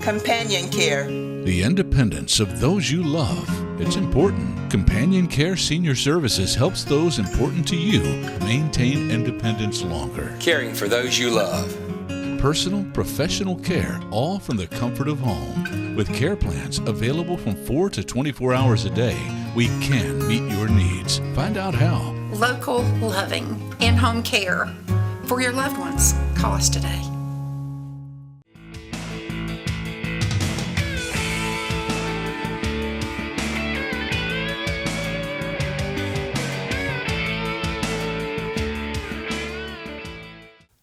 Companion care. The independence of those you love. It's important. Companion Care Senior Services helps those important to you maintain independence longer. Caring for those you love. Personal, professional care, all from the comfort of home. With care plans available from 4 to 24 hours a day, we can meet your needs. Find out how. Local, loving, in-home care for your loved ones. Call us today.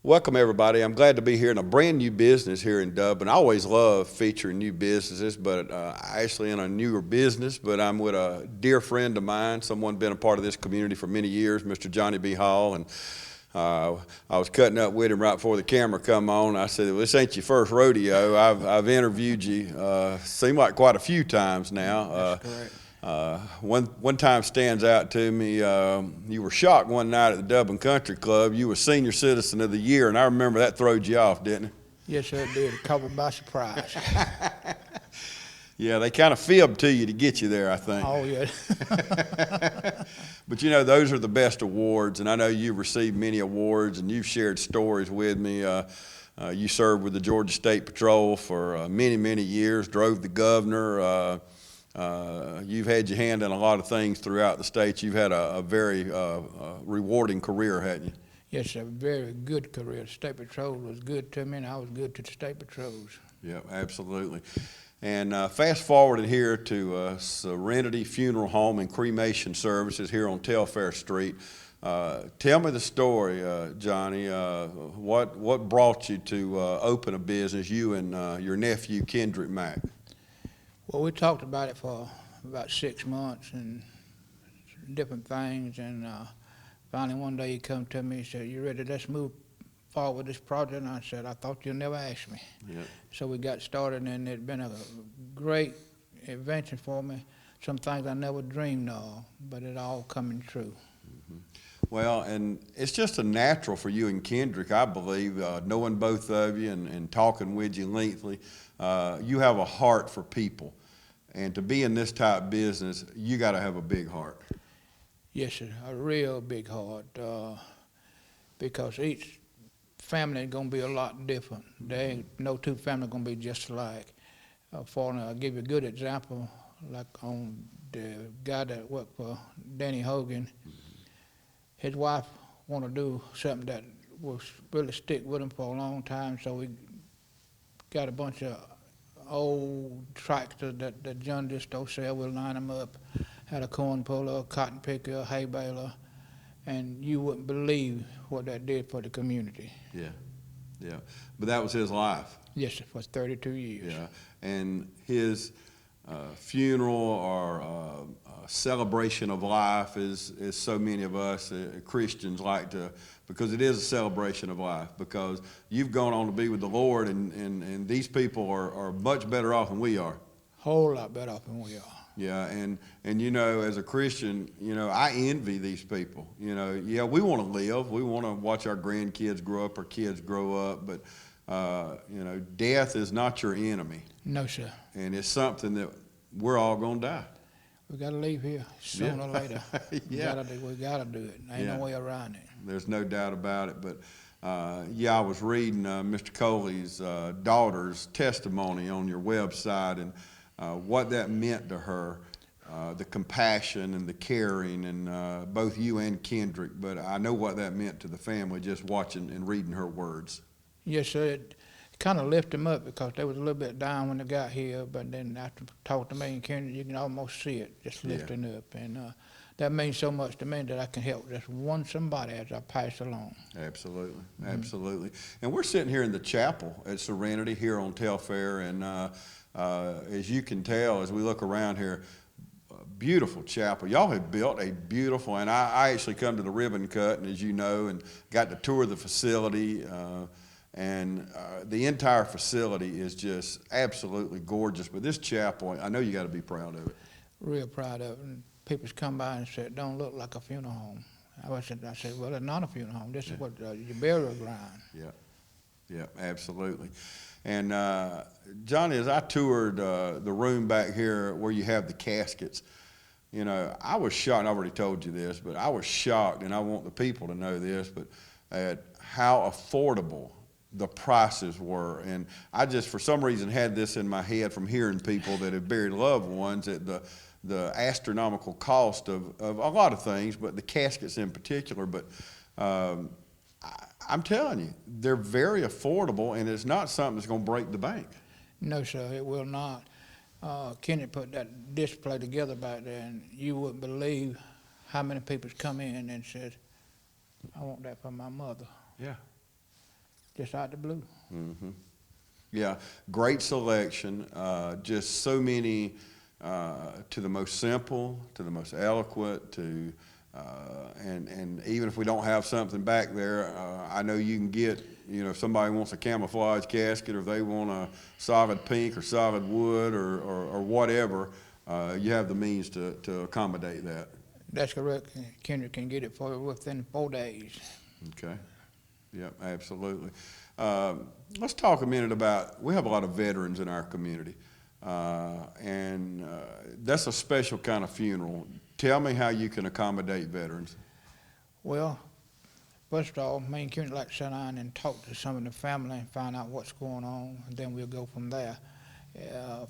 Welcome everybody. I'm glad to be here in a brand new business here in Dublin. I always love featuring new businesses, but actually in a newer business, but I'm with a dear friend of mine, someone been a part of this community for many years, Mr. Johnny B. Hall, and I was cutting up with him right before the camera come on. I said, well, this ain't your first rodeo. I've interviewed you, seemed like quite a few times now. That's correct. One time stands out to me. You were shocked one night at the Dublin Country Club. You were Senior Citizen of the Year, and I remember that throwed you off, didn't it? Yes, sir, it did. It caught me by surprise. Yeah, they kind of fibbed to you to get you there, I think. Oh, yeah. But you know, those are the best awards, and I know you've received many awards, and you've shared stories with me. You served with the Georgia State Patrol for many, many years, drove the governor. You've had your hand in a lot of things throughout the state. You've had a very rewarding career, haven't you? Yes, sir, very good career. The State Patrol was good to me, and I was good to the State Patrols. Yeah, absolutely. And fast forwarded here to Serenity Funeral Home and Cremation Services here on Telfair Street. Tell me the story, Johnny. What brought you to open a business, you and your nephew, Kendrick Mack? Well, we talked about it for about 6 months and different things, and finally one day he come to me and said, you ready, let's move forward with this project? And I said, I thought you'd never ask me. Yeah. So we got started, and it's been a great invention for me, some things I never dreamed of, but it all coming true. Mm-hmm. Well, and it's just a natural for you and Kendrick, I believe, knowing both of you and talking with you lengthily. You have a heart for people, and to be in this type of business, you got to have a big heart. Yes, sir, a real big heart, because each family is going to be a lot different. There ain't no two families going to be just alike. I'll give you a good example, like on the guy that worked for Danny Hogan. His wife wanted to do something that will really stick with him for a long time, so we got a bunch of old tractors that John just don't sell. We'll line them up, had a corn puller, a cotton picker, a hay baler, and you wouldn't believe what that did for the community. Yeah, yeah. But that was his life. Yes, sir, for 32 years. Yeah, and his funeral or celebration of life is so many of us Christians like to, because it is a celebration of life, because you've gone on to be with the Lord, and these people are much better off than we are. Whole lot better off than we are. Yeah, and you know, as a Christian, you know, I envy these people. You know, yeah, we want to live, we want to watch our grandkids grow up, our kids grow up, but you know, death is not your enemy. No, sir. And it's something that we're all gonna die. We got to leave here sooner or later. Yeah. We got to do it. Ain't no way around it. There's no doubt about it. But yeah, I was reading Mr. Coley's daughter's testimony on your website, and what that meant to her, the compassion and the caring, and both you and Kendrick. But I know what that meant to the family just watching and reading her words. Yes, sir. It kind of lifted them up because they was a little bit down when they got here, but then after talking to me and Kendrick, you can almost see it just lifting up. And that means so much to me that I can help just one somebody as I pass along. Absolutely, absolutely. And we're sitting here in the chapel at Serenity here on Telfair, and as you can tell, as we look around here, beautiful chapel. Y'all have built a beautiful, and I actually come to the ribbon cut, and as you know, and got to tour the facility, and the entire facility is just absolutely gorgeous. But this chapel, I know you got to be proud of it. Real proud of it. And people's come by and said, "Don't look like a funeral home." I said, "Well, it's not a funeral home. This is what your burial ground." Yeah, yeah, absolutely. And Johnny, as I toured the room back here where you have the caskets, you know, I was shocked, and I already told you this, but I was shocked, and I want the people to know this, but at how affordable the prices were. And I just, for some reason, had this in my head from hearing people that have buried loved ones at the astronomical cost of a lot of things, but the caskets in particular. But I'm telling you, they're very affordable, and it's not something that's going to break the bank. No, sir, it will not. Kenny put that display together back there, and you wouldn't believe how many people come in and said, I want that for my mother. Yeah. Just out the blue. Mm-hmm. Yeah, great selection. Just so many, to the most simple, to the most eloquent, to and even if we don't have something back there, I know you can get, you know, if somebody wants a camouflage casket, or if they want a solid pink or solid wood or whatever, you have the means to accommodate that. That's correct. Kendrick can get it for you within 4 days. Okay. Yep, absolutely. Let's talk a minute about, we have a lot of veterans in our community, and that's a special kind of funeral. Tell me how you can accommodate veterans. Well, first of all, me and Kendrick like to sit down and talk to some of the family and find out what's going on, and then we'll go from there.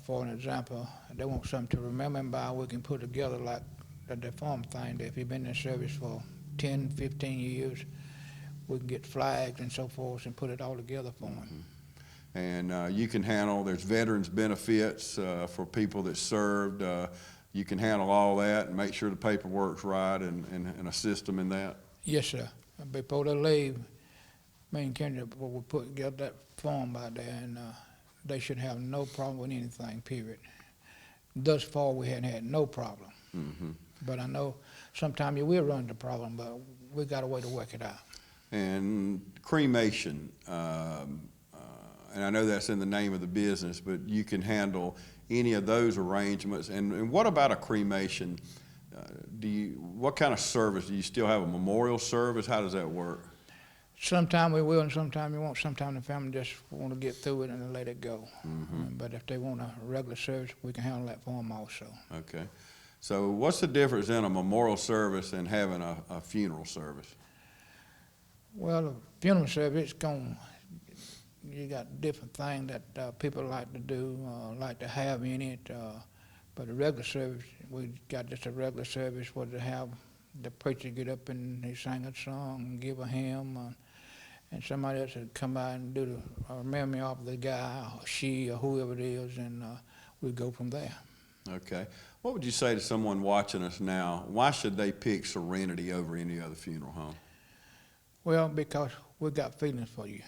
For an example, they want something to remember him by, we can put together like the farm thing, that if you've been in service for 10, 15 years, we can get flags and so forth and put it all together for them. Mm-hmm. And you can handle, there's veterans benefits for people that served. You can handle all that and make sure the paperwork's right and assist them in that? Yes, sir. Before they leave, me and Kendrick will put together that form out there, and they should have no problem with anything, period. Thus far, we hadn't had no problem. Mm-hmm. But I know sometimes you will run into problem, but we got a way to work it out. And cremation, and I know that's in the name of the business, but you can handle any of those arrangements. And what about a cremation? What kind of service? Do you still have a memorial service? How does that work? Sometimes we will and sometimes we won't. Sometimes the family just want to get through it and let it go. Mm-hmm. But if they want a regular service, we can handle that for them also. Okay. So what's the difference in a memorial service and having a funeral service? Well, the funeral service, you got different things that people like to do, like to have in it. But the regular service, we got just a regular service where they have the preacher get up and he sing a song and give a hymn, and somebody else would come by and do the memory of the guy or she or whoever it is, and we go from there. Okay. What would you say to someone watching us now? Why should they pick Serenity over any other funeral home? Well, because we got feelings for you.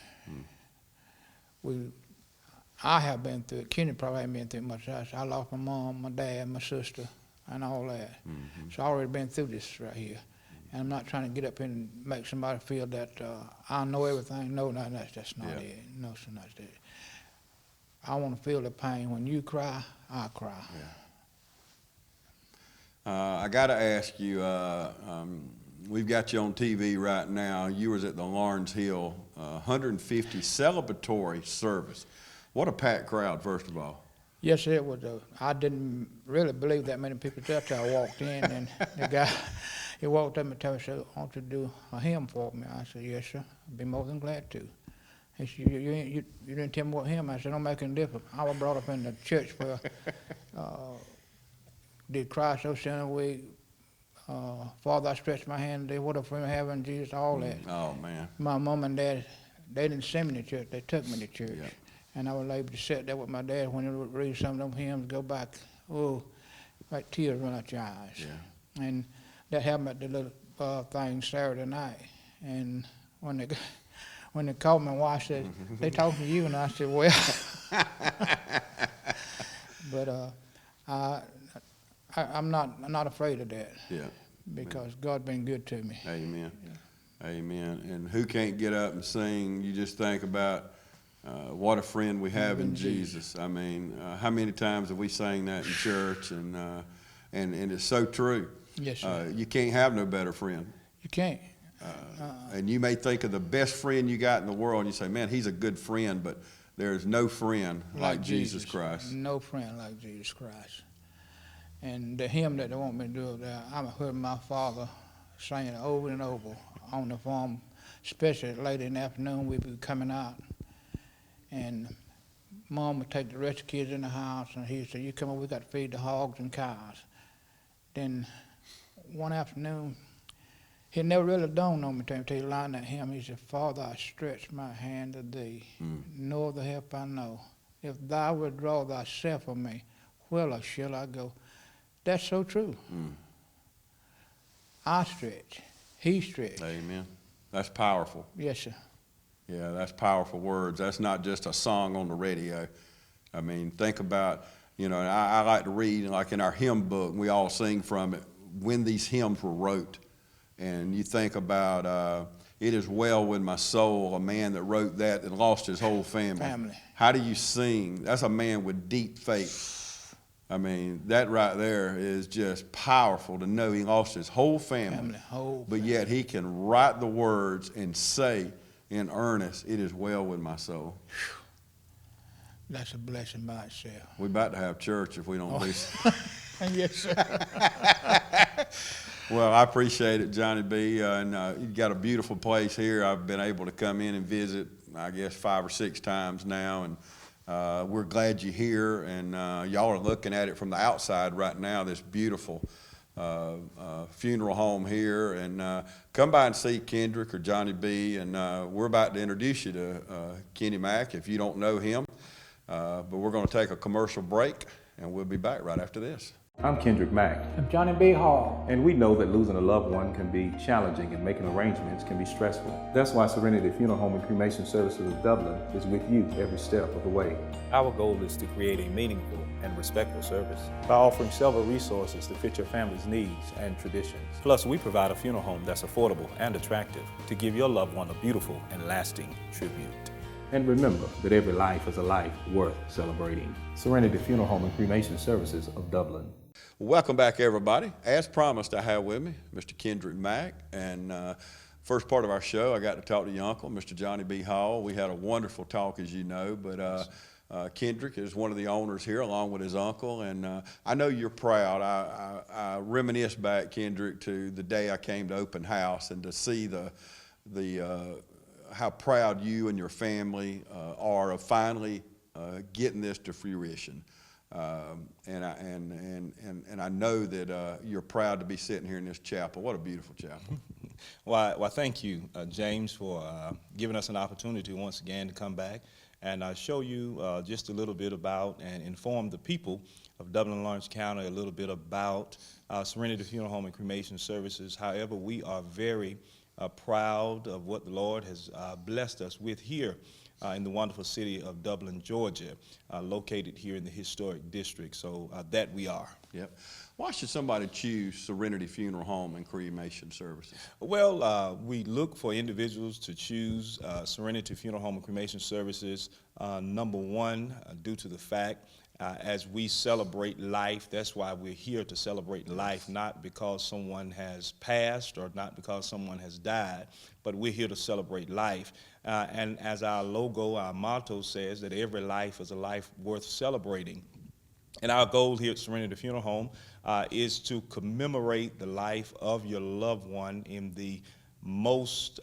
I have been through it. Kenny probably hasn't been through it much. I lost my mom, my dad, my sister, and all that. Mm-hmm. So I already been through this right here. And I'm not trying to get up and make somebody feel that I know everything. No, that's not it. No, sir, not it. I want to feel the pain. When you cry, I cry. Yeah. I got to ask you, we've got you on TV right now. You was at the Lawrence Hill 150 celebratory service. What a packed crowd, first of all. Yes, it was. I didn't really believe that many people there till I walked in, and the guy, he walked up and told me, said, "I want you to do a hymn for me." I said, "Yes, sir. I'd be more than glad to." He said, you didn't tell me what hymn. I said, "Don't make any difference. I was brought up in the church where did Christ, O Son of We, Father, I stretch my hand today, what a friend I have in Jesus," all that. Oh, man. My mom and dad, they didn't send me to church. They took me to church. Yep. And I was able to sit there with my dad when he would read some of them hymns, go back, like tears run out your eyes. Yeah. And that happened at the little thing Saturday night. And when they called me, I said, "They talking to you?" And I said, "Well," but I'm not afraid of that. Yeah. Because God been good to me. Amen. Yeah. Amen. And who can't get up and sing? You just think about what a friend we have in Jesus. I mean, how many times have we sang that in church? And it's so true. Yes, sir. You can't have no better friend. You can't. And you may think of the best friend you got in the world, and you say, "Man, he's a good friend," but there's no friend like Jesus Christ. No friend like Jesus Christ. And the hymn that they want me to do, I've heard my father sing it over and over on the farm, especially late in the afternoon. We'd be coming out, and Mom would take the rest of the kids in the house, and he'd say, "You come over, we got to feed the hogs and cows." Then one afternoon, he never really dawned on me until he lined that hymn. He said, "Father, I stretch my hand to thee. No other help I know. If thou withdraw thyself from me, where shall I go?" That's so true. I stretch. He stretched. Amen. That's powerful. Yes, sir. Yeah, that's powerful words. That's not just a song on the radio. I mean, think about, I like to read, like in our hymn book, we all sing from it, when these hymns were wrote. And you think about, "It is well with my soul," a man that wrote that and lost his whole family. How do you sing? That's a man with deep faith. I mean, that right there is just powerful to know he lost his whole family. But yet he can write the words and say in earnest, "It is well with my soul." That's a blessing by itself. We're about to have church if we don't do so. Yes, sir. Well, I appreciate it, Johnny B. And you've got a beautiful place here. I've been able to come in and visit, I guess, 5 or 6 times now. And we're glad you're here, and y'all are looking at it from the outside right now, this beautiful funeral home here. And come by and see Kendrick or Johnny B. And we're about to introduce you to Kenny Mack if you don't know him. But we're going to take a commercial break, and we'll be back right after this. I'm Kendrick Mack. I'm Johnny B. Hall. And we know that losing a loved one can be challenging and making arrangements can be stressful. That's why Serenity Funeral Home and Cremation Services of Dublin is with you every step of the way. Our goal is to create a meaningful and respectful service by offering several resources to fit your family's needs and traditions. Plus, we provide a funeral home that's affordable and attractive to give your loved one a beautiful and lasting tribute. And remember that every life is a life worth celebrating. Serenity Funeral Home and Cremation Services of Dublin. Welcome back, everybody. As promised, I have with me Mr. Kendrick Mack. And first part of our show, I got to talk to your uncle, Mr. Johnny B. Hall. We had a wonderful talk, as you know. But Kendrick is one of the owners here, along with his uncle. And I know you're proud. I reminisce back, Kendrick, to the day I came to open house and to see how proud you and your family are of finally getting this to fruition. And I know that you're proud to be sitting here in this chapel. What a beautiful chapel. Well, thank you, James, for giving us an opportunity once again to come back and show you just a little bit about and inform the people of Dublin and Lawrence County a little bit about Serenity Funeral Home and Cremation Services. However, we are very proud of what the Lord has blessed us with here in the wonderful city of Dublin, Georgia, located here in the historic district. So that we are. Yep. Why should somebody choose Serenity Funeral Home and Cremation Services? Well, we look for individuals to choose Serenity Funeral Home and Cremation Services, number one, due to the fact as we celebrate life. That's why we're here, to celebrate life, not because someone has passed or not because someone has died, but we're here to celebrate life. And as our logo, our motto says, that every life is a life worth celebrating. And our goal here at Serenity Funeral Home is to commemorate the life of your loved one in the most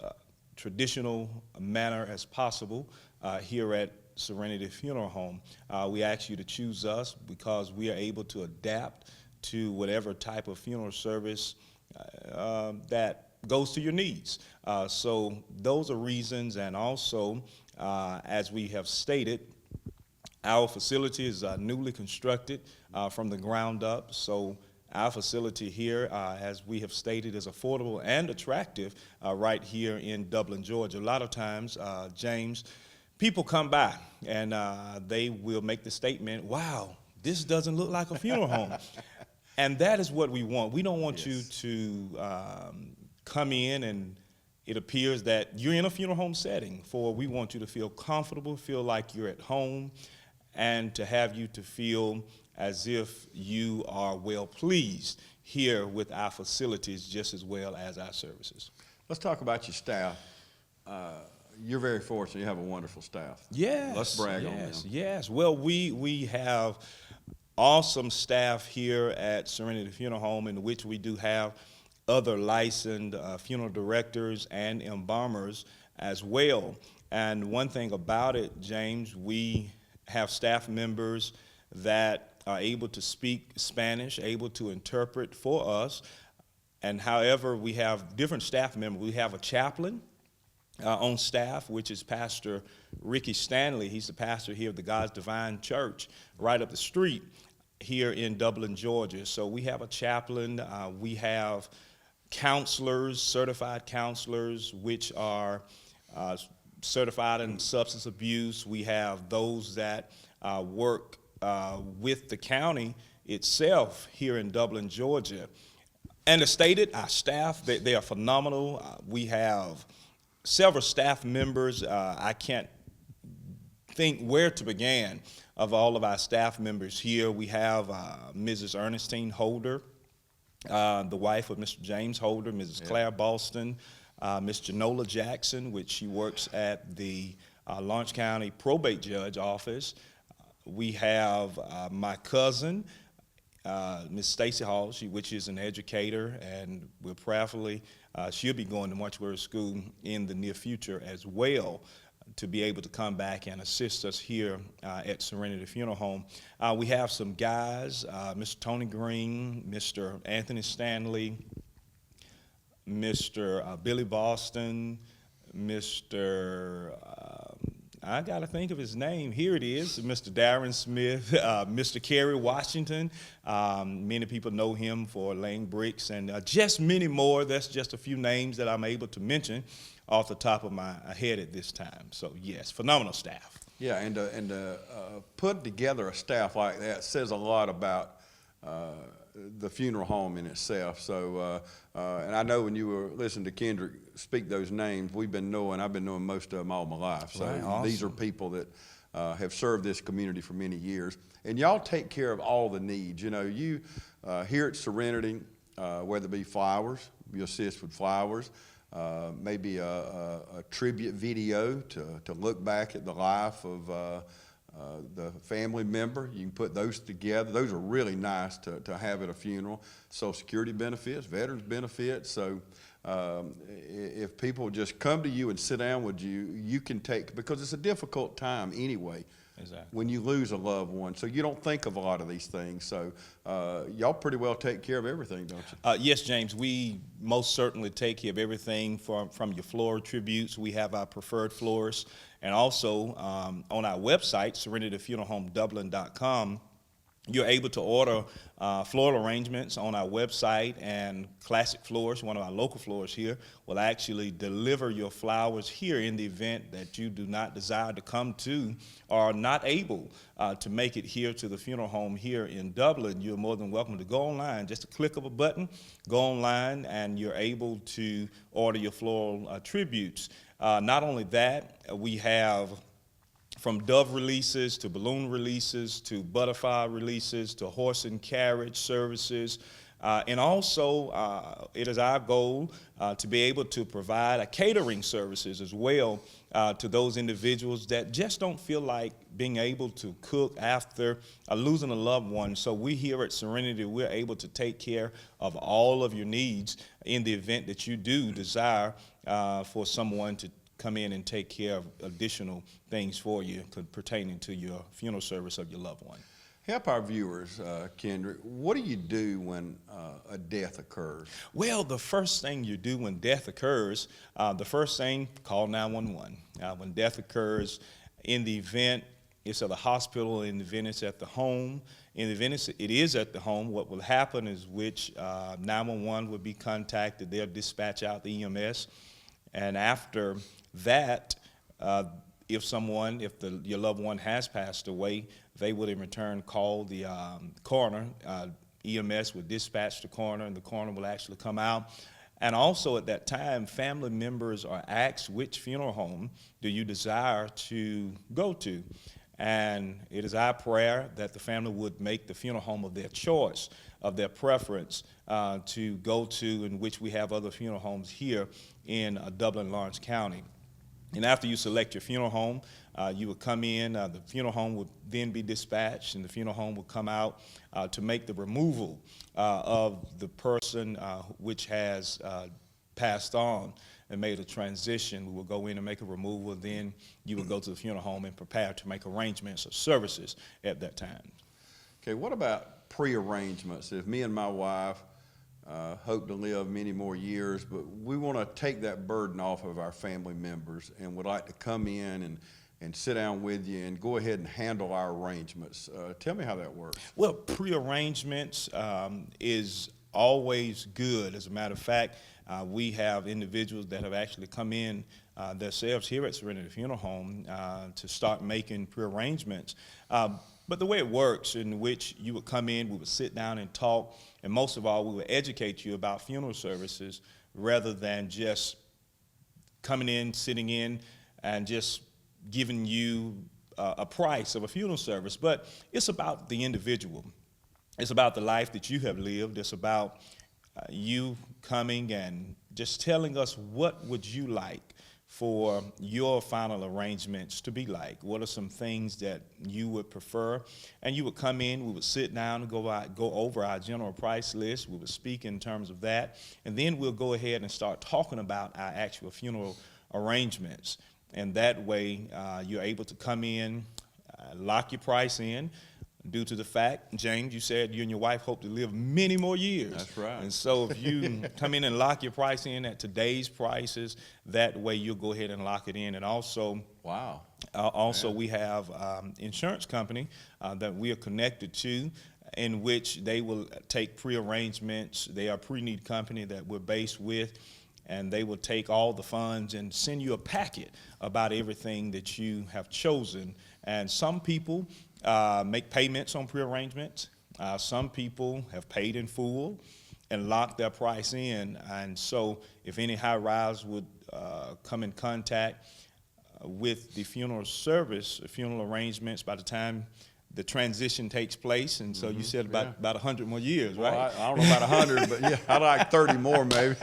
traditional manner as possible here at Serenity Funeral Home. We ask you to choose us because we are able to adapt to whatever type of funeral service that goes to your needs. So those are reasons, and also, as we have stated, our facility is newly constructed from the ground up. So our facility here, as we have stated, is affordable and attractive right here in Dublin, Georgia. A lot of times, James, people come by and they will make the statement, "Wow, this doesn't look like a funeral home." And that is what we want. We don't want you to come in and it appears that you're in a funeral home setting. For we want you to feel comfortable, feel like you're at home, and to have you to feel as if you are well pleased here with our facilities just as well as our services. Let's talk about your staff. you're very fortunate. You have a wonderful staff. Yes. Let's brag on them. Yes. Well, we have awesome staff here at Serenity Funeral Home, in which we do have other licensed funeral directors and embalmers as well. And one thing about it, James, we have staff members that are able to speak Spanish, able to interpret for us. And however, we have different staff members. We have a chaplain on staff, which is Pastor Ricky Stanley. He's the pastor here of the God's Divine Church right up the street here in Dublin, Georgia. So we have a chaplain. We have counselors, certified counselors, which are certified in substance abuse. We have those that work with the county itself here in Dublin, Georgia. And as stated, our staff, they are phenomenal. We have several staff members. I can't think where to begin of all of our staff members here. We have Mrs. Ernestine Holder, the wife of Mr. James Holder, Mrs. Claire Boston, Ms. Janola Jackson, which she works at the Lawrence County Probate Judge office. We have my cousin, Ms. Stacy Hall, which is an educator, and we're prayerfully, she'll be going to mortuary school in the near future as well, to be able to come back and assist us here at Serenity Funeral Home. We have some guys, Mr. Tony Green, Mr. Anthony Stanley, Mr. Billy Boston, Mr. I got to think of his name. Here it is, Mr. Darren Smith, Mr. Kerry Washington. Many people know him for laying bricks, and just many more. That's just a few names that I'm able to mention off the top of my head at this time. So yes, phenomenal staff. Yeah, and put together a staff like that says a lot about the funeral home in itself. So, and I know when you were listening to Kendrick speak those names, I've been knowing most of them all my life. So right, awesome. These are people that have served this community for many years. And y'all take care of all the needs. You know, you here at Serenity, whether it be flowers, you assist with flowers, maybe a tribute video to look back at the life of the family member. You can put those together. Those are really nice to have at a funeral. Social Security benefits, veterans benefits. So if people just come to you and sit down with you, you can take, because it's a difficult time anyway. Exactly. When you lose a loved one. So you don't think of a lot of these things. So y'all pretty well take care of everything, don't you? Yes, James, we most certainly take care of everything from your floral tributes. We have our preferred florists. And also on our website, serenityfuneralhomedublin.com, you're able to order floral arrangements on our website, and Classic Florists, one of our local florists here, will actually deliver your flowers here in the event that you do not desire to come to or are not able to make it here to the funeral home here in Dublin. You're more than welcome to go online, just a click of a button, go online, and you're able to order your floral tributes. Not only that, we have from dove releases to balloon releases to butterfly releases to horse and carriage services. And also, it is our goal to be able to provide a catering services as well to those individuals that just don't feel like being able to cook after losing a loved one. So we here at Serenity, we're able to take care of all of your needs in the event that you do desire for someone to come in and take care of additional things for you pertaining to your funeral service of your loved one. Help our viewers, Kendrick. What do you do when a death occurs? Well, the first thing you do when death occurs, the first thing, call 911. When death occurs, in the event it's at the hospital, in the event it's at the home, in the event it is at the home, what will happen is 911 will be contacted. They'll dispatch out the EMS. And after that, if your loved one has passed away, they would in return call the coroner. EMS would dispatch the coroner, and the coroner will actually come out. And also at that time, family members are asked, which funeral home do you desire to go to? And it is our prayer that the family would make the funeral home of their choice, of their preference to go to, in which we have other funeral homes here in Dublin, Lawrence County. And after you select your funeral home, you would come in, the funeral home would then be dispatched, and the funeral home would come out to make the removal of the person which has passed on and made a transition. We will go in and make a removal, then you would go to the funeral home and prepare to make arrangements of services at that time. Okay, what about pre-arrangements? If me and my wife hope to live many more years, but we want to take that burden off of our family members and would like to come in and sit down with you and go ahead and handle our arrangements. Tell me how that works. Well, pre-arrangements is always good. As a matter of fact, we have individuals that have actually come in themselves here at Serenity Funeral Home to start making pre-arrangements. But the way it works, in which you would come in, we would sit down and talk, and most of all, we would educate you about funeral services rather than just coming in, sitting in, and just giving you a price of a funeral service. But it's about the individual. It's about the life that you have lived. It's about you coming and just telling us what would you like for your final arrangements to be like. What are some things that you would prefer? And you would come in, we would sit down and go over our general price list. We would speak in terms of that. And then we'll go ahead and start talking about our actual funeral arrangements. And that way, you're able to come in, lock your price in, due to the fact, James, you said you and your wife hope to live many more years. That's right. And so if you come in and lock your price in at today's prices, that way you'll go ahead and lock it in. And also, Wow. We have insurance company that we are connected to, in which they will take pre-arrangements. They are a pre-need company that we're based with, and they will take all the funds and send you a packet about everything that you have chosen. And some people make payments on pre-arrangements. Some people have paid in full and locked their price in. And so if any high-rise would come in contact with the funeral service, funeral arrangements, by the time the transition takes place, and so you said about 100 more years, right? Well, I don't know about 100, but yeah, I'd like 30 more maybe.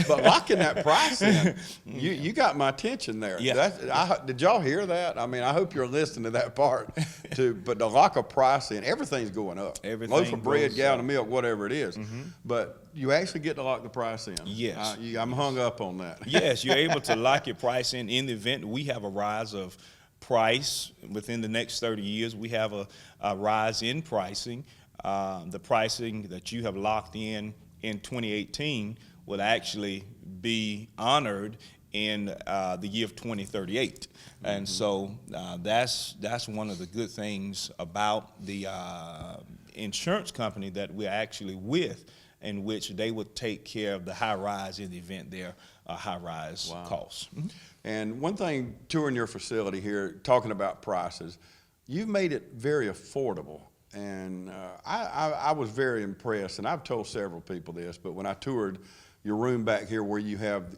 But locking that price in, you got my attention there. Yeah. Did y'all hear that? I mean, I hope you're listening to that part. But to lock a price in, everything's going up. Everything loaf of bread, goes gallon up. of milk, whatever it is. But you actually get to lock the price in. Yes. I'm hung up on that. Yes, you're able to lock your price in the event we have a rise of price within the next 30 years. We have a rise in pricing. The pricing that you have locked in 2018 will actually be honored in the year of 2038. And so that's one of the good things about the insurance company that we're actually with, in which they would take care of the high rise in the event there are high rise costs. And one thing, touring your facility here, talking about prices, you've made it very affordable. And I was very impressed, and I've told several people this, but when I toured your room back here where you have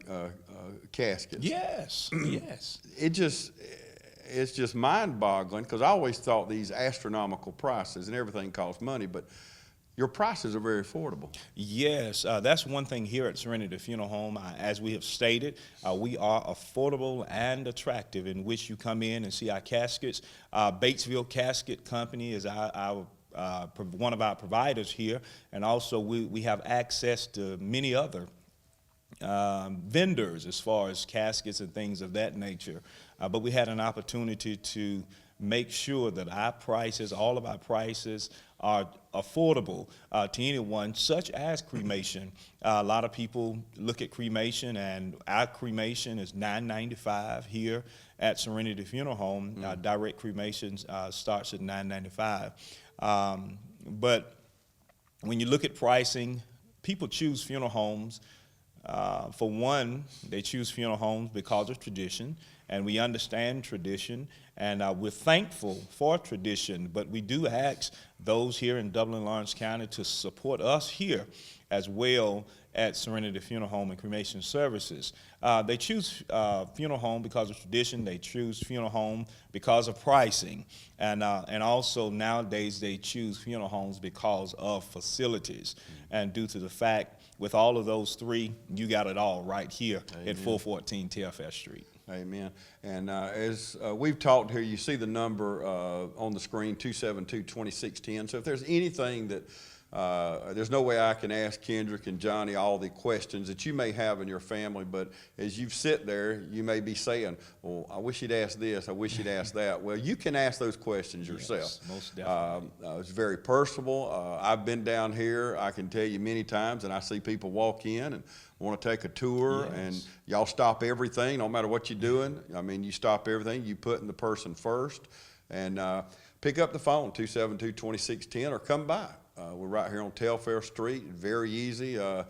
caskets. Yes, yes. It's just mind-boggling, because I always thought these astronomical prices, and everything costs money, but your prices are very affordable. Yes, that's one thing here at Serenity Funeral Home. As we have stated, we are affordable and attractive, in which you come in and see our caskets. Batesville Casket Company is our one of our providers here, and also we have access to many other vendors as far as caskets and things of that nature. But we had an opportunity to make sure that our prices, all of our prices, are affordable to anyone, such as cremation. A lot of people look at cremation, and our cremation is $9.95 here at Serenity Funeral Home. Direct cremation starts at $9.95. But when you look at pricing, people choose funeral homes. For one, they choose funeral homes because of tradition, and we understand tradition, and we're thankful for tradition, but we do ask those here in Dublin, Lawrence County to support us here as well at Serenity Funeral Home and Cremation Services. They choose funeral home because of tradition. They choose funeral home because of pricing. And also nowadays they choose funeral homes because of facilities. And due to the fact, with all of those three, you got it all right here at 414 TFS Street. Amen. And as we've talked here, you see the number on the screen, 272-2610. So if there's anything that there's no way I can ask Kendrick and Johnny all the questions that you may have in your family, but as you sit there, you may be saying, well, I wish you'd ask this, I wish you'd ask that. Well, you can ask those questions yourself. Yes, most definitely. It's very personal. I've been down here, I can tell you many times, and I see people walk in and want to take a tour, Yes. and y'all stop everything, no matter what you're doing. I mean, you stop everything, you put in the person first, and pick up the phone, 272-2610, or come by. We're right here on Telfair Street, very easy, and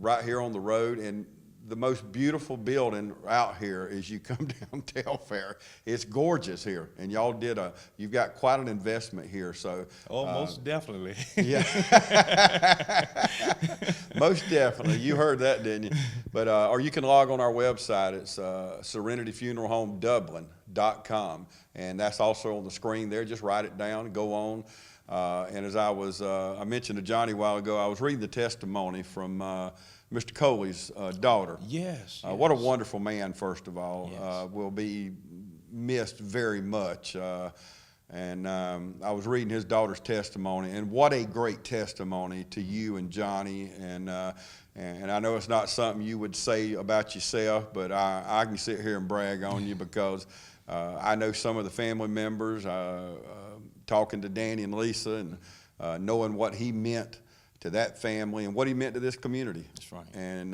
right here on the road. And the most beautiful building out here as you come down Telfair. It's gorgeous here, and y'all you've got quite an investment here. So, most definitely. Yeah, most definitely. You heard that, didn't you? But or you can log on our website. It's serenityfuneralhomedublin.com, and that's also on the screen there. Just write it down and go on. And as I mentioned to Johnny a while ago, I was reading the testimony from Mr. Coley's daughter. Yes. What a wonderful man, first of all. Yes. Will be missed very much. And I was reading his daughter's testimony, and what a great testimony to you and Johnny. And I know it's not something you would say about yourself, but I can sit here and brag on you because I know some of the family members, talking to Danny and Lisa, and knowing what he meant to that family and what he meant to this community. That's right. And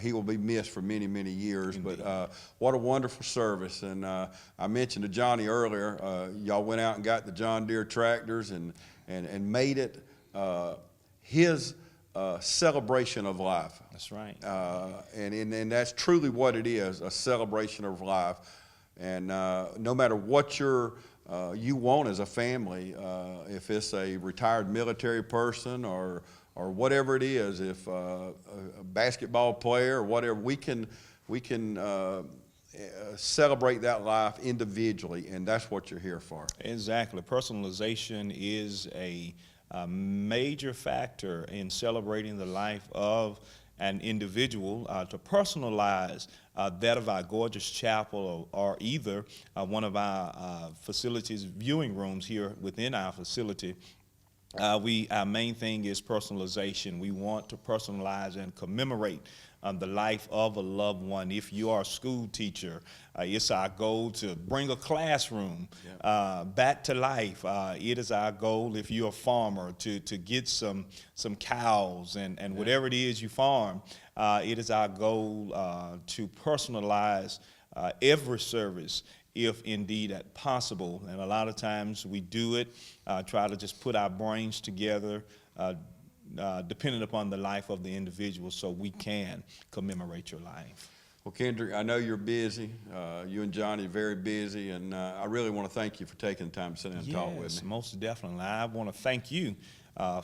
he will be missed for many, many years. Indeed. But what a wonderful service. And I mentioned to Johnny earlier, y'all went out and got the John Deere tractors and made it his celebration of life. That's right. And that's truly what it is, a celebration of life. And no matter what you want as a family, if it's a retired military person or whatever it is, if a basketball player or whatever, we can celebrate that life individually, and that's what you're here for. Exactly. Personalization is a major factor in celebrating the life of an individual. To personalize that of our gorgeous chapel or either one of our facilities, viewing rooms here within our facility, our main thing is personalization. We want to personalize and commemorate the life of a loved one. If you are a school teacher, it's our goal to bring a classroom back to life. It is our goal, if you're a farmer, to get some cows and whatever it is you farm. It is our goal to personalize every service, if indeed at possible. And a lot of times we do it, try to just put our brains together, depending upon the life of the individual, so we can commemorate your life. Well, Kendrick, I know you're busy. You and Johnny are very busy, and I really want to thank you for taking the time to sit down and talk with me. Yes, most definitely. I want to thank you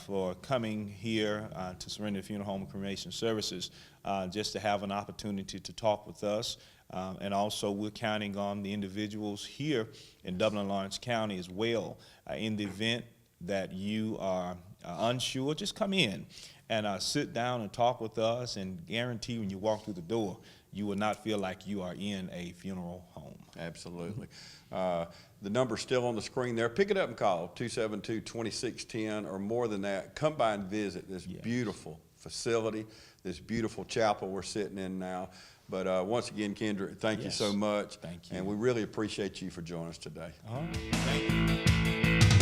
for coming here to Serenity Funeral Home and Cremation Services, just to have an opportunity to talk with us. And also, we're counting on the individuals here in Dublin and Lawrence County as well. In the event that you are unsure, just come in and sit down and talk with us, and guarantee when you walk through the door, you will not feel like you are in a funeral home. Absolutely. The number's still on the screen there. Pick it up and call 272-2610, or more than that. Come by and visit this beautiful facility, this beautiful chapel we're sitting in now. But once again, Kendrick, thank you so much. Thank you. And we really appreciate you for joining us today. Thank you.